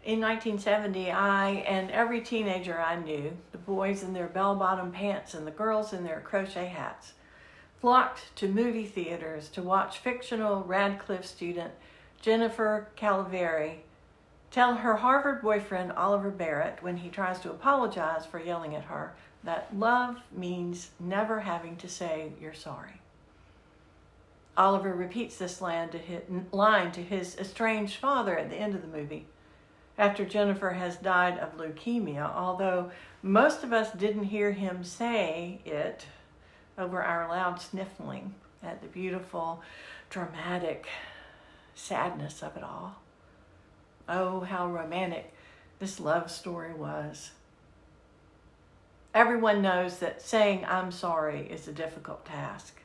In 1970, I and every teenager I knew, the boys in their bell-bottom pants and the girls in their crochet hats, flocked to movie theaters to watch fictional Radcliffe student Jennifer Calaveri tell her Harvard boyfriend Oliver Barrett, when he tries to apologize for yelling at her, that love means never having to say you're sorry. Oliver repeats this line to his estranged father at the end of the movie, after Jennifer has died of leukemia, although most of us didn't hear him say it over our loud sniffling at the beautiful, dramatic sadness of it all. Oh, how romantic this love story was. Everyone knows that saying I'm sorry is a difficult task.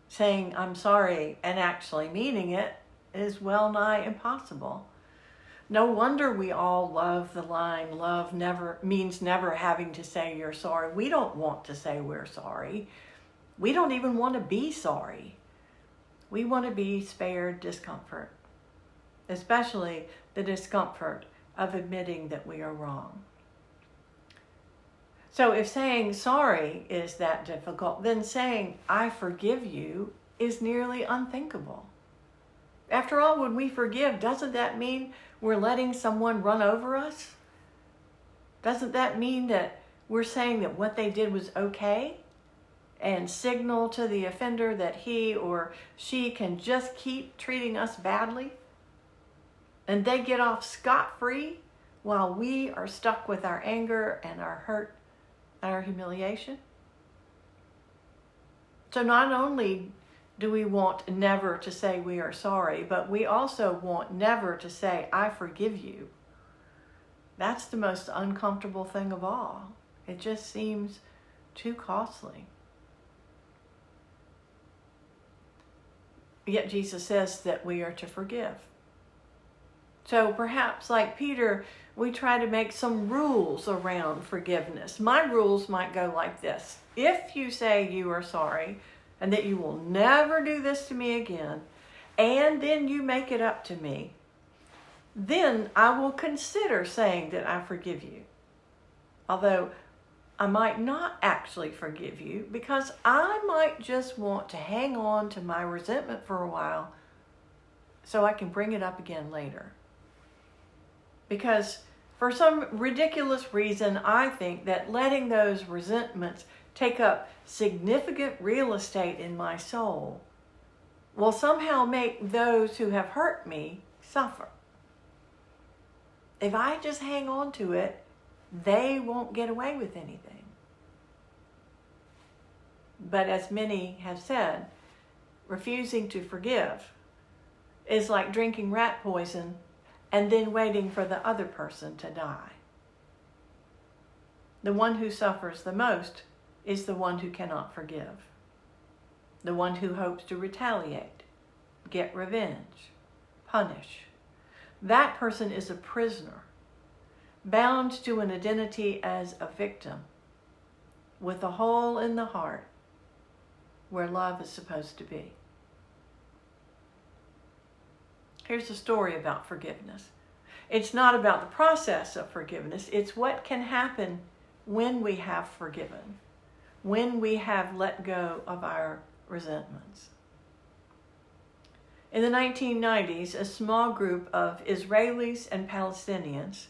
Saying I'm sorry and actually meaning it is well nigh impossible. No wonder we all love the line, love never means never having to say you're sorry. We don't want to say we're sorry. We don't even want to be sorry. We want to be spared discomfort, especially the discomfort of admitting that we are wrong. So if saying sorry is that difficult, then saying I forgive you is nearly unthinkable. After all, when we forgive, doesn't that mean we're letting someone run over us? Doesn't that mean that we're saying that what they did was okay and signal to the offender that he or she can just keep treating us badly and they get off scot-free while we are stuck with our anger and our hurt and our humiliation? So not only do we want never to say we are sorry, but we also want never to say, I forgive you. That's the most uncomfortable thing of all. It just seems too costly. Yet Jesus says that we are to forgive. So perhaps like Peter, we try to make some rules around forgiveness. My rules might go like this. If you say you are sorry, and that you will never do this to me again, and then you make it up to me, then I will consider saying that I forgive you. Although I might not actually forgive you because I might just want to hang on to my resentment for a while so I can bring it up again later. Because for some ridiculous reason, I think that letting those resentments take up significant real estate in my soul will somehow make those who have hurt me suffer. If I just hang on to it, they won't get away with anything. But as many have said, refusing to forgive is like drinking rat poison and then waiting for the other person to die. The one who suffers the most is the one who cannot forgive. The one who hopes to retaliate, get revenge, punish. That person is a prisoner, bound to an identity as a victim, with a hole in the heart where love is supposed to be. Here's a story about forgiveness. It's not about the process of forgiveness. It's what can happen when we have forgiven, when we have let go of our resentments. In the 1990s, a small group of Israelis and Palestinians,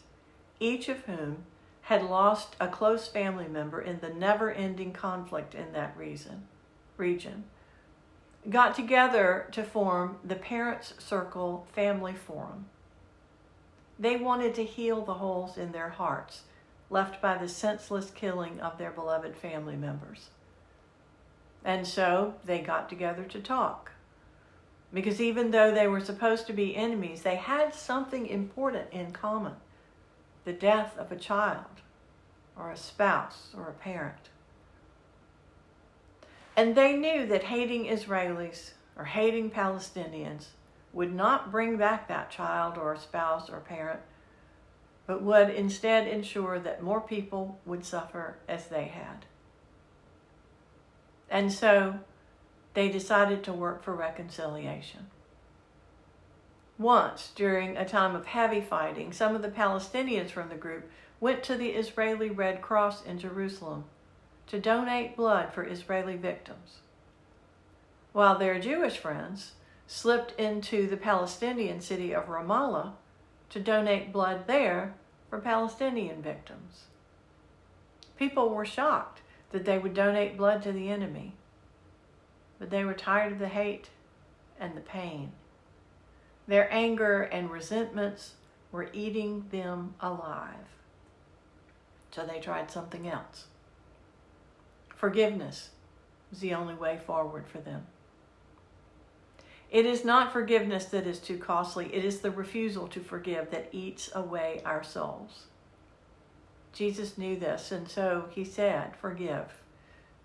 each of whom had lost a close family member in the never-ending conflict in that region, got together to form the Parents Circle Family Forum. They wanted to heal the holes in their hearts left by the senseless killing of their beloved family members. And so they got together to talk. Because even though they were supposed to be enemies, they had something important in common: the death of a child, or a spouse, or a parent. And they knew that hating Israelis or hating Palestinians would not bring back that child or a spouse or parent, but would instead ensure that more people would suffer as they had. And so they decided to work for reconciliation. Once, during a time of heavy fighting, some of the Palestinians from the group went to the Israeli Red Cross in Jerusalem to donate blood for Israeli victims, while their Jewish friends slipped into the Palestinian city of Ramallah to donate blood there for Palestinian victims. People were shocked that they would donate blood to the enemy, but they were tired of the hate and the pain. Their anger and resentments were eating them alive. So they tried something else. Forgiveness was the only way forward for them. It is not forgiveness that is too costly. It is the refusal to forgive that eats away our souls. Jesus knew this, and so he said, forgive,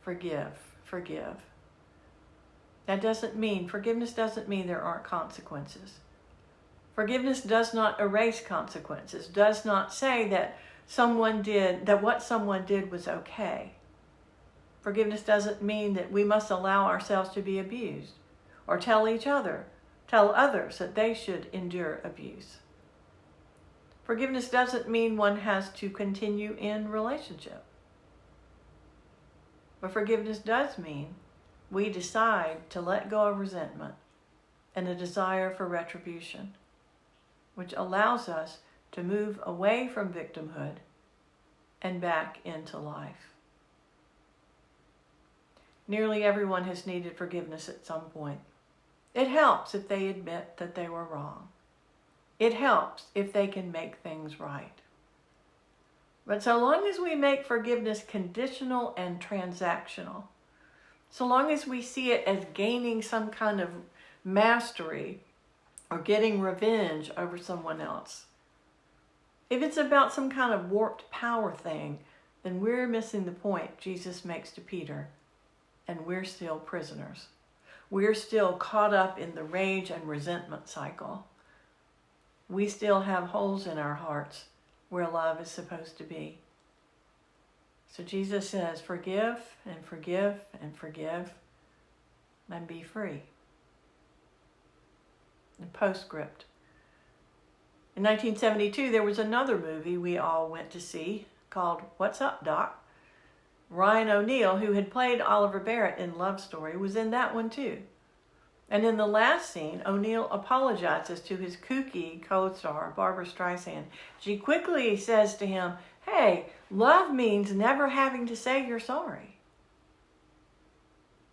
forgive, forgive. Forgiveness doesn't mean there aren't consequences. Forgiveness does not erase consequences, does not say that what someone did was okay. Forgiveness doesn't mean that we must allow ourselves to be abused or tell others that they should endure abuse. Forgiveness doesn't mean one has to continue in relationship. But forgiveness does mean we decide to let go of resentment and a desire for retribution, which allows us to move away from victimhood and back into life. Nearly everyone has needed forgiveness at some point. It helps if they admit that they were wrong. It helps if they can make things right. But so long as we make forgiveness conditional and transactional, so long as we see it as gaining some kind of mastery or getting revenge over someone else, if it's about some kind of warped power thing, then we're missing the point Jesus makes to Peter, and we're still prisoners. We're still caught up in the rage and resentment cycle. We still have holes in our hearts where love is supposed to be. So Jesus says, forgive and forgive and forgive and be free. And postscript. In 1972, there was another movie we all went to see called What's Up, Doc? Ryan O'Neal, who had played Oliver Barrett in Love Story, was in that one too. And in the last scene, O'Neal apologizes to his kooky co-star, Barbra Streisand. She quickly says to him, hey, love means never having to say you're sorry.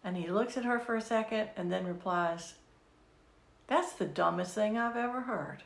And he looks at her for a second and then replies, that's the dumbest thing I've ever heard.